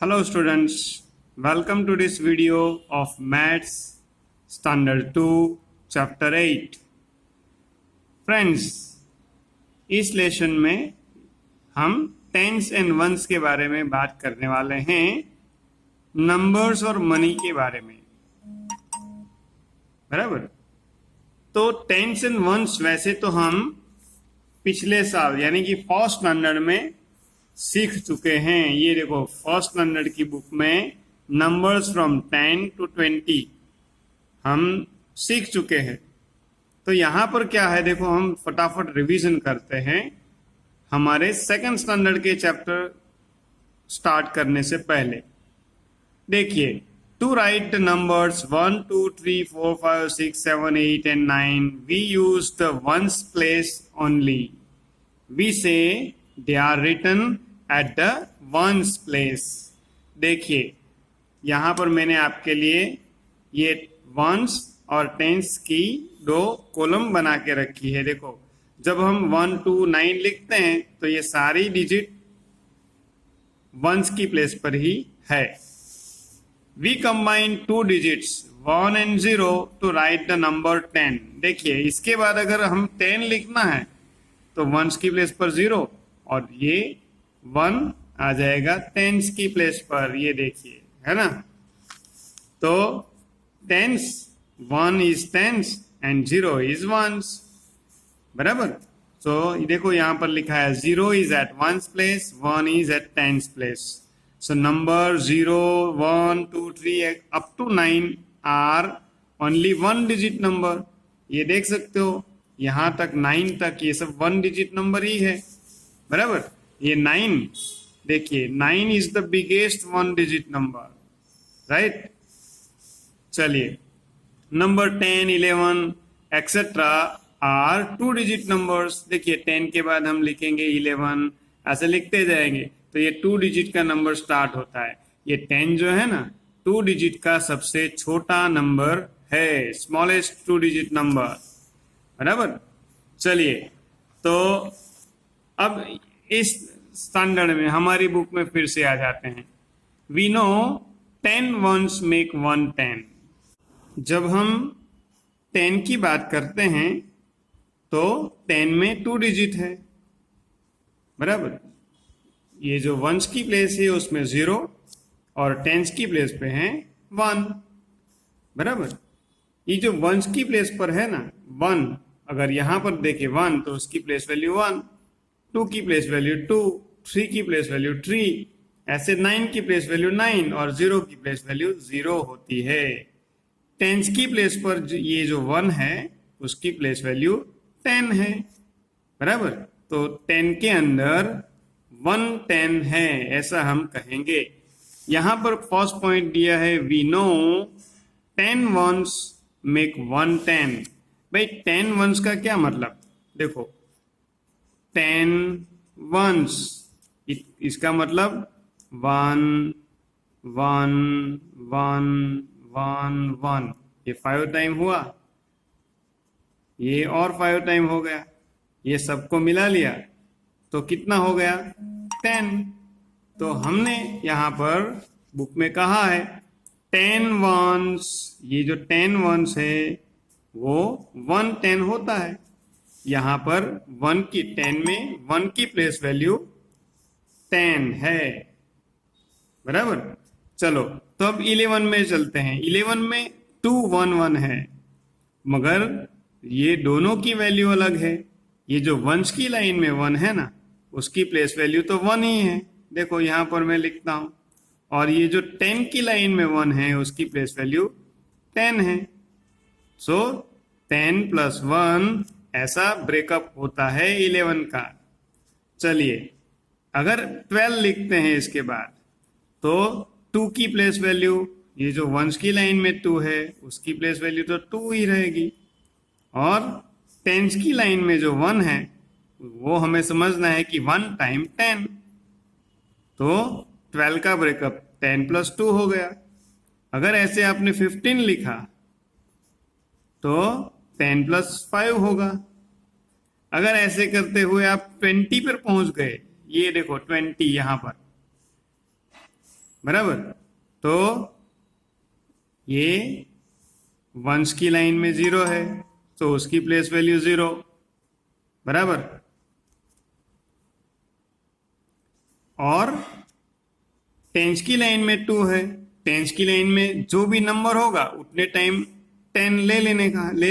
Hello students, welcome to this video of Maths Standard 2 Chapter 8. Friends, इस lesson में हम tense and once के बारे में बात करने वाले हैं, नंबर्स और मनी के बारे में, बराबर। तो टेंस एंड वंस वैसे तो हम पिछले साल यानी कि फर्स्ट स्टैंडर्ड में सीख चुके हैं। ये देखो फर्स्ट स्टैंडर्ड की बुक में नंबर्स फ्रॉम 10 to 20 हम सीख चुके हैं। तो यहाँ पर क्या है, देखो हम फटाफट रिवीजन करते हैं हमारे सेकंड स्टैंडर्ड के चैप्टर स्टार्ट करने से पहले। देखिए, to right the numbers 1 2 3 4 5 6 7 8 and 9 we use the ones place only. We say they are written at the ones place. देखिए, यहाँ पर मैंने आपके लिए ये वंस और टेंस की दो कॉलम बना के रखी है। देखो, जब हम 1 2 9 लिखते हैं तो ये सारी डिजिट वंस की प्लेस पर ही है। We combine two digits 1 and 0 to write the number 10. देखिए, इसके बाद अगर हम 10 लिखना है तो वंस की प्लेस पर 0 और ये 1 आ जाएगा टेंस की प्लेस पर। ये देखिए, है ना। तो tens 1 is tens and 0 is ones, बराबर। तो देखो यहाँ पर लिखा है 0 is at ones place, 1 is at tens place. So number 0, 1, 2, 3 up to 9 are only one digit number. ये देख सकते हो, यहाँ तक 9 तक ये सब वन डिजिट नंबर ही है, बराबर। ये 9, देखिए 9 is the biggest one digit number, right? चलिए, number 10, 11 etcetera are two digit numbers. देखिए 10 के बाद हम लिखेंगे 11, ऐसे लिखते जाएंगे तो ये 2 डिजिट का नंबर स्टार्ट होता है। ये 10 जो है ना, 2 डिजिट का सबसे छोटा नंबर है, स्मॉलेस्ट 2 डिजिट नंबर, बराबर। चलिए, तो अब इस स्टैंडर्ड में हमारी बुक में फिर से आ जाते हैं। We know 10 ones make 1 10। जब हम 10 की बात करते हैं तो 10 में 2 डिजिट है, बराबर। ये जो वंस की प्लेस है उसमें 0 और टेंस की प्लेस पे है 1, बराबर। ये जो वंस की प्लेस पर है ना 1, अगर यहां पर देखे 1 तो उसकी प्लेस वैल्यू 1, 2 की प्लेस वैल्यू 2, 3 की प्लेस वैल्यू 3, ऐसे 9 की प्लेस वैल्यू 9 और 0 की प्लेस वैल्यू 0 होती है। टेंस की प्लेस पर ये जो 1 है उसकी प्लेस वैल्यू 10 है, बराबर। तो 10 के अंदर 1 10 है, ऐसा हम कहेंगे। यहां पर फर्स्ट पॉइंट दिया है, वी नो 10 ones make 1 10। भाई 10 ones का क्या मतलब, देखो 10 ones इसका मतलब 1 1 1 1 1, ये 5 टाइम हुआ, ये और 5 टाइम हो गया, ये सबको मिला लिया तो कितना हो गया 10। तो हमने यहाँ पर बुक में कहा है 10 ones, ये जो 10 ones है वो 1 10 होता है। यहाँ पर 1 की 10 में 1 की प्लेस वैल्यू 10 है, बराबर। चलो, तो अब 11 में चलते हैं। 11 में 2 1 1 है, मगर ये दोनों की वैल्यू अलग है। ये जो वंस की लाइन में 1 है ना, उसकी प्लेस वैल्यू तो 1 ही है, देखो यहां पर मैं लिखता हूं। और ये जो 10 की लाइन में 1 है उसकी प्लेस वैल्यू 10 है। सो 10 + 1 ऐसा ब्रेकअप होता है 11 का। चलिए, अगर 12 लिखते हैं इसके बाद तो 2 की प्लेस वैल्यू, ये जो वंस की लाइन में 2 है उसकी प्लेस वैल्यू तो 2 ही रहेगी, और टेंस की लाइन में जो 1 है वो हमें समझना है कि 1 टाइम 10, तो 12 का ब्रेकअप 10 + 2 हो गया। अगर ऐसे आपने 15 लिखा तो 10 + 5 होगा। अगर ऐसे करते हुए आप 20 पर पहुंच गए, ये देखो 20 यहां पर, बराबर। तो ये वंस की लाइन में 0 है तो उसकी प्लेस वैल्यू 0, बराबर। और टेंस की लाइन में 2 है, टेंस की लाइन में जो भी नंबर होगा उतने टाइम 10 ले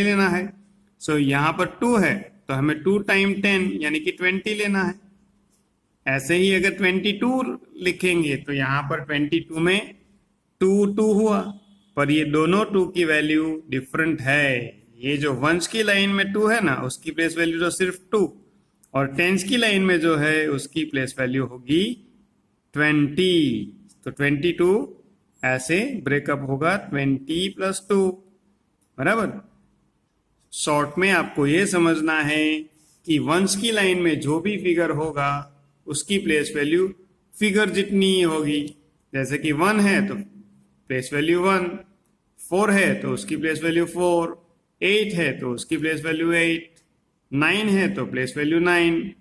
लेना है। सो यहां पर 2 है तो हमें 2 टाइम 10 यानी कि 20 लेना है। ऐसे ही अगर 22 लिखेंगे तो यहां पर 22 में 2 हुआ, पर ये दोनों 2 की वैल्यू डिफरेंट है। ये जो वंस की लाइन में 2 है ना, उसकी प्लेस वैल्यू तो सिर्फ 2, और टेंस की लाइन में जो है उसकी प्लेस वैल्यू होगी 20। तो 22 ऐसे ब्रेकअप होगा 20 + 2, बराबर। शॉर्ट में आपको ये समझना है कि वंस की लाइन में जो भी फिगर होगा उसकी प्लेस वैल्यू फिगर जितनी ही होगी। जैसे कि 1 है तो प्लेस वैल्यू 1, 4 है तो उसकी प्लेस वैल्यू 4, 8 है तो उसकी प्लेस वैल्यू 8, 9 है तो प्लेस वैल्यू 9।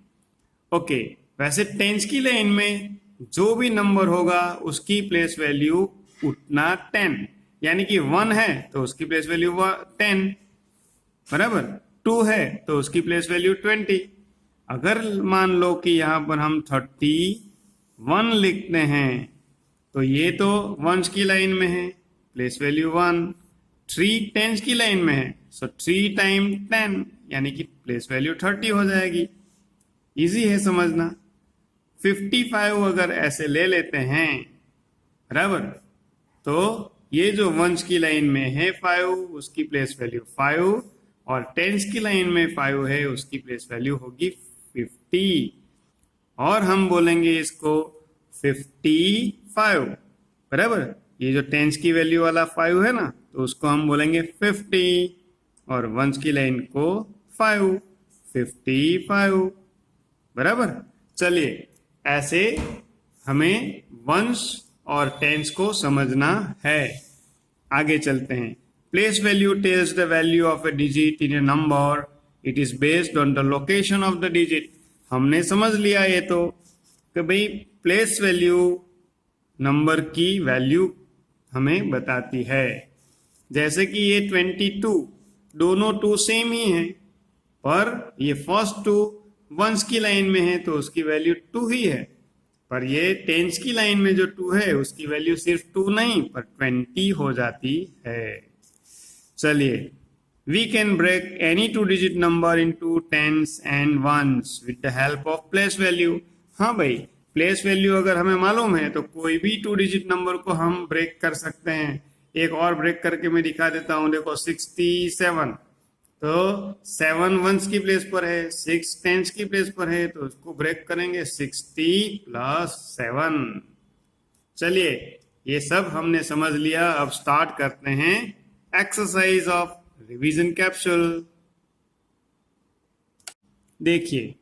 ओके, वैसे टेंस की लाइन में जो भी नंबर होगा उसकी प्लेस वैल्यू उतना 10, यानी कि 1 है तो उसकी प्लेस वैल्यू 10, बराबर। 2 है तो उसकी प्लेस वैल्यू 20। अगर मान लो कि यहां पर हम 31 लिखते हैं तो ये तो वंस की लाइन में है, प्लेस वैल्यू 1। 3 टेंस की लाइन में है, सो 3 टाइम 10 यानी कि प्लेस वैल्यू 30 हो जाएगी। इजी है समझना। 55 अगर ऐसे ले लेते हैं, बराबर, तो ये जो वंस की लाइन में है 5, उसकी प्लेस वैल्यू 5, और टेंस की लाइन में 5 है उसकी प्लेस वैल्यू होगी 50, और हम बोलेंगे इसको 55, बराबर। ये जो टेंस की वैल्यू वाला 5 है ना, तो उसको हम बोलेंगे 50, और वंस की लाइन को 5, 55, बराबर। चलिए, ऐसे हमें वंस और टेंस को समझना है। आगे चलते हैं। Place value tells the value of A digit in A number, it is based on the location of the digit. हमने समझ लिया ये तो कि भाई प्लेस वैल्यू नंबर की वैल्यू हमें बताती है। जैसे कि ये 22, दोनों 2 सेम ही हैं, पर ये फर्स्ट 2 वंस की लाइन में है तो उसकी वैल्यू 2 ही है, पर ये टेंस की लाइन में जो 2 है उसकी वैल्यू सिर्फ 2 नहीं पर 20 हो जाती है। चलिए, we can break any 2 digit number into tens and ones with the help of place value. हाँ भाई, प्लेस वैल्यू अगर हमें मालूम है तो कोई भी 2 डिजिट नंबर को हम ब्रेक कर सकते हैं। एक और ब्रेक करके मैं दिखा देता हूं। देखो 67, तो 7 वंस की प्लेस पर है, 6 टेंस की प्लेस पर है, तो उसको ब्रेक करेंगे 60 + 7। चलिए, ये सब हमने समझ लिया। अब स्टार्ट करते हैं एक्सरसाइज ऑफ रिवीजन कैप्सूल। देखिए,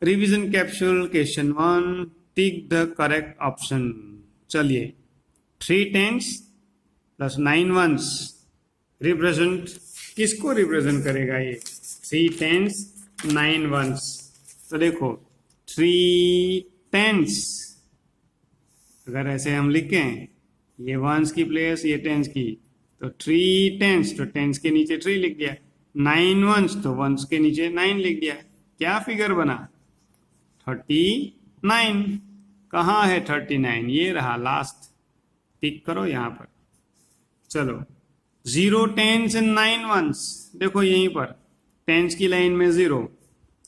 revision capsule question 1, tick the correct option. चलिए, 3 टेंस + 9 वंस रिप्रेजेंट, किसको रिप्रेजेंट करेगा ये? 3 टेंस 9 वंस। तो देखो 3 टेंस अगर ऐसे हम लिखें, ये वंस की प्लेस, ये टेंस की, तो 3 टेंस, तो टेंस के नीचे 3 लिख दिया। 9 वंस, तो वंस के नीचे 9 लिख दिया। क्या फिगर बना? 39। कहाँ है 39? ये रहा लास्ट, टिक करो यहां पर। चलो, 0 टेंस एंड 9 वंस, देखो यहीं पर टेंस की लाइन में 0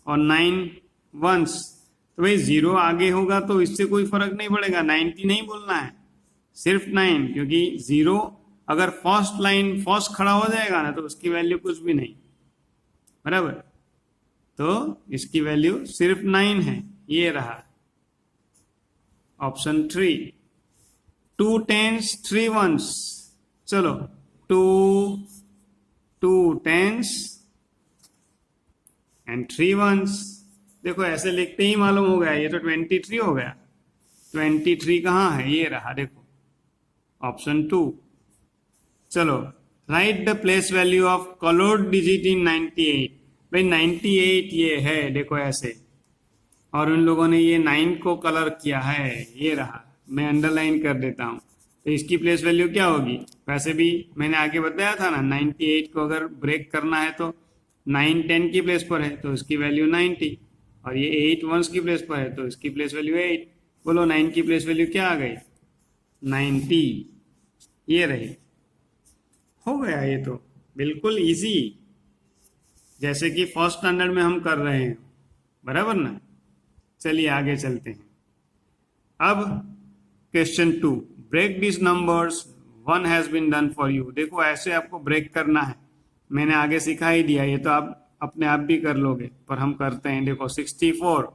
और 9 वंस, तो भाई 0 आगे होगा तो इससे कोई फर्क नहीं पड़ेगा, 90 नहीं बोलना है, सिर्फ 9, क्योंकि 0 अगर फर्स्ट लाइन फर्स्ट खड़ा हो जाएगा ना तो उसकी वैल्यू कुछ भी नहीं, बराबर। तो इसकी वैल्यू सिर्फ 9 है। ये रहा ऑप्शन 3। 2 टेंस 3 वंस, चलो 2 टेंस एंड 3 वंस। देखो ऐसे लिखते ही मालूम हो गया, ये तो 23 हो गया। 23 कहाँ है? ये रहा, देखो ऑप्शन 2। चलो, right the place value of coloured digit in 98। भाई 98 ये है, देखो ऐसे, और उन लोगों ने ये 9 को कलर किया है, ये रहा मैं अंडरलाइन कर देता हूँ। तो इसकी प्लेस वैल्यू क्या होगी? वैसे भी मैंने आगे बताया था ना, 98 को अगर ब्रेक करना है तो 9 10 की प्लेस पर है तो इसकी वैल्यू 90, और ये 8 वंस की प्लेस पर है तो इसकी प्लेस वैल्यू 8। बोलो 9 की प्लेस वैल्यू क्या आ गई? 90। ये रही, हो गया ये तो बिल्कुल इजी, जैसे कि फर्स्ट स्टैंडर्ड में हम कर रहे हैं, बराबर ना। चलिए आगे चलते हैं। अब question 2, break this numbers, 1 has been done for you. देखो ऐसे आपको ब्रेक करना है, मैंने आगे सिखा ही दिया, ये तो आप अपने आप भी कर लोगे, पर हम करते हैं। देखो 64,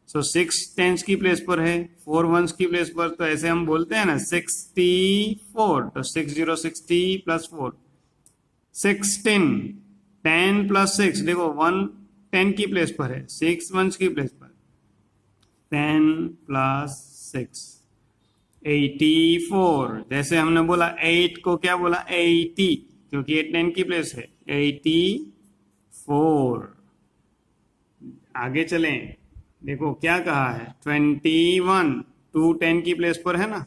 सो 6 टेंस की प्लेस पर है, 4 वंस की प्लेस पर, तो ऐसे हम बोलते हैं ना 64, तो 6 0 60 प्लस 4 16, 10 प्लस 6, देखो 1 10 की प्लेस पर है, 6 वंस की प्लेस पर, 10 प्लस 6 84। जैसे हमने बोला 8 को क्या बोला? 80, क्योंकि ये 10 की प्लेस है, 84। आगे चलें, देखो क्या कहा है? 21, 2 10 की प्लेस पर है ना,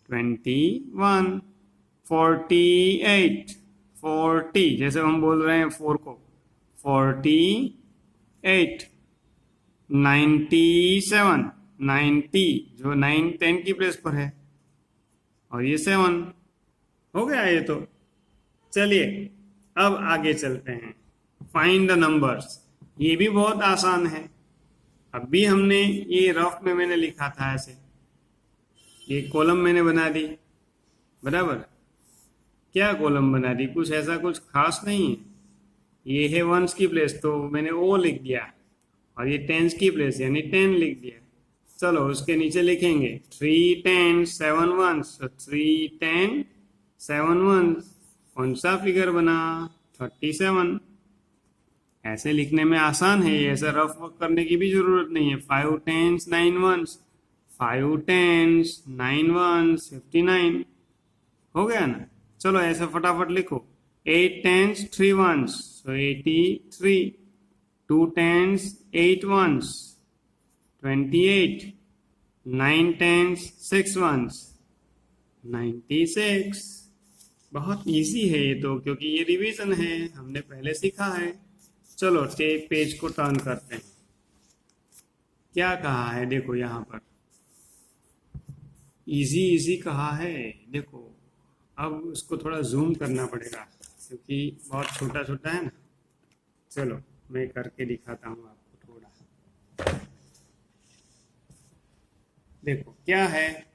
21। 48, 40, जैसे हम बोल रहे हैं 4 को, 48। 97, 90, जो 9 10 की प्लेस पर है, और ये 7। हो गया ये तो। चलिए अब आगे चलते हैं, फाइंड द नंबर्स। ये भी बहुत आसान है। अब भी हमने ये रफ में मैंने लिखा था ऐसे, ये कॉलम मैंने बना दी, बराबर। क्या कॉलम बना दी? कुछ ऐसा कुछ खास नहीं है। ये है वंस की प्लेस तो मैंने ओ लिख दिया, और ये टेंस की प्लेस यानी 10 लिख दिया। चलो उसके नीचे लिखेंगे 3 10 7 वंस, तो 3 10 7 वंस। कौन सा फिगर बना? 37। ऐसे लिखने में आसान है, ऐसा रफ वर्क करने की भी जरूरत नहीं है। 5 10 9 वंस, 5 10 9 वंस, 59। हो गया ना। चलो ऐसे फटाफट लिखो, 8 10 3 वंस, so 83, 2 10 8 वंस, 28, 9 10 6 वंस, 96। बहुत इजी है ये तो, क्योंकि ये रिवीजन है, हमने पहले सीखा है। चलो पेज को टर्न करते हैं। क्या कहा है देखो, यहाँ पर इजी इजी कहा है। देखो अब उसको थोड़ा जूम करना पड़ेगा, क्योंकि बहुत छोटा छोटा है ना। चलो मैं करके दिखाता हूँ आपको थोड़ा। देखो क्या है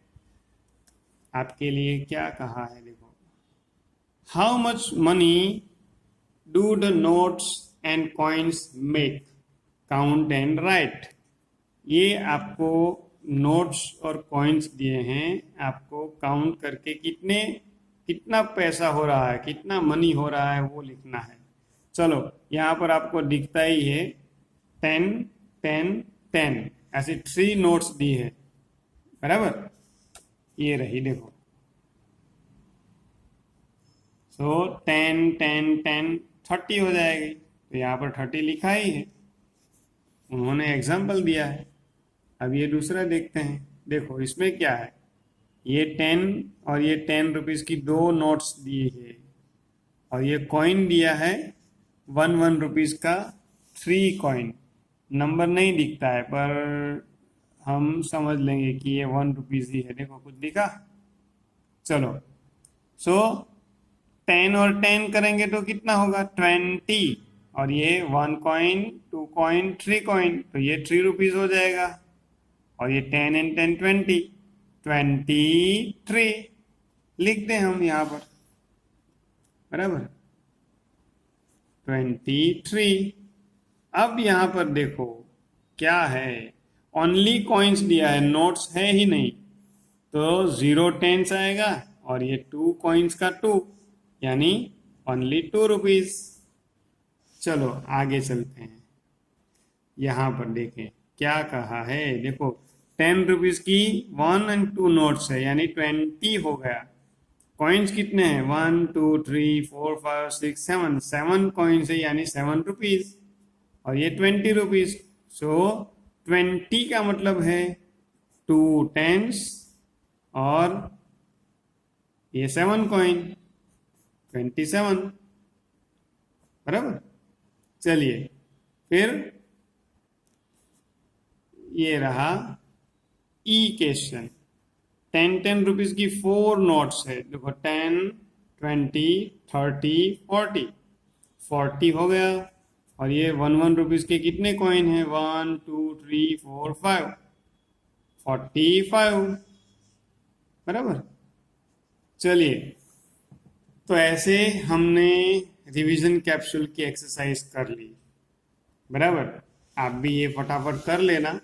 आपके लिए, क्या कहा है। देखो, how much money do the notes and coins make, count and right. ये आपको नोट्स और कॉइन्स दिए हैं, आपको काउंट करके कितना पैसा हो रहा है, कितना मनी हो रहा है वो लिखना है। चलो यहाँ पर आपको दिखता ही है 10 10 10, ऐसे 3 नोट्स दी है, बराबर। ये रही देखो, सो 10 10 10 30 हो जाएगी, तो यहाँ पर 30 लिखा ही है, उन्होंने एग्जाम्पल दिया है। अब ये दूसरा देखते हैं। देखो इसमें क्या है, ये 10 और ये 10 रुपीज की 2 नोट्स दिए है, और ये कॉइन दिया है 1 रुपीज का 3 कॉइन। नंबर नहीं दिखता है, पर हम समझ लेंगे कि ये 1 रुपीज ही है। देखो कुछ दिखा। चलो सो 10 और 10 करेंगे तो कितना होगा? 20, और ये 1 कॉइन 2 कॉइन 3 कॉइन, तो ये 3 रुपीज हो जाएगा। और ये 10 एंड 10 20, 23 लिख दें हम यहाँ पर, बराबर 23। अब यहाँ पर देखो क्या है, ओनली कॉइन्स दिया है, नोट्स है ही नहीं, तो 0 टेंस आएगा, और ये 2 कॉइन्स का 2, यानी ओनली 2 रुपीज। चलो आगे चलते हैं, यहाँ पर देखें क्या कहा है। देखो 10 रुपीज की 1 एंड 2 नोट्स है, यानी 20 हो गया। कॉइन्स कितने हैं? 1 2 3 4 5 6 7, 7 कॉइन्स है, यानी 7 रुपीज, और ये 20 रुपीज। सो 20 का मतलब है 2 टेंस और ये 7 कॉइन 27, बराबर। चलिए फिर ये रहा ई क्वेश्चन। 10 रुपीज की 4 नोट्स है, देखो 10, 20, 30, 40। 40 हो गया। और ये 1 रुपीज के कितने कॉइन है? 1, 2, 3, 4, 5, 45, बराबर। चलिए, तो ऐसे हमने रिवीजन कैप्सूल की एक्सरसाइज कर ली, बराबर। आप भी ये फटाफट कर लेना।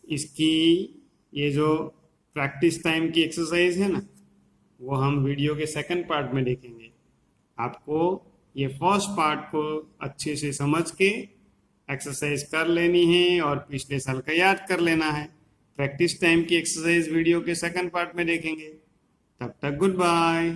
इसकी ये जो प्रैक्टिस टाइम की एक्सरसाइज है ना, वो हम वीडियो के सेकंड पार्ट में देखेंगे। आपको ये फर्स्ट पार्ट को अच्छे से समझ के एक्सरसाइज कर लेनी है और पिछले साल का याद कर लेना है। प्रैक्टिस टाइम की एक्सरसाइज वीडियो के सेकंड पार्ट में देखेंगे। तब तक गुड बाय।